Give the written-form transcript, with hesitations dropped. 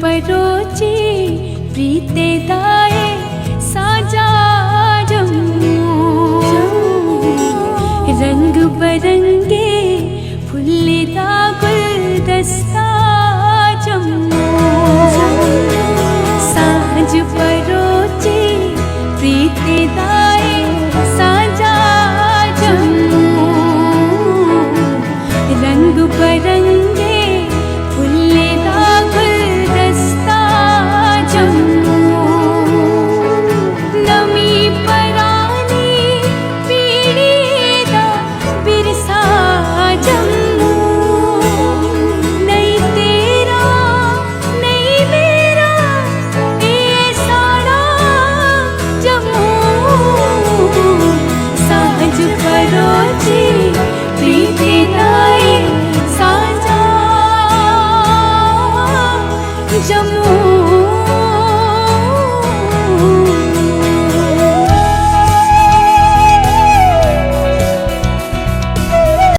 परोचे प्रीते दाए साजा जम्मू रंग बरंगे फुल्लेदा गुलदस्ता जम्मू साज परोचे प्रीते दाए साजा जम्मू रंग बरंगे फुल्लेदा गुलदस्ता जम्मू नमी परानी पीड़ीदा बिरसा जम्मू नहीं तेरा नहीं मेरा ये साड़ा जम्मू साज परोचे प्रीते दाए साजा जम्मू।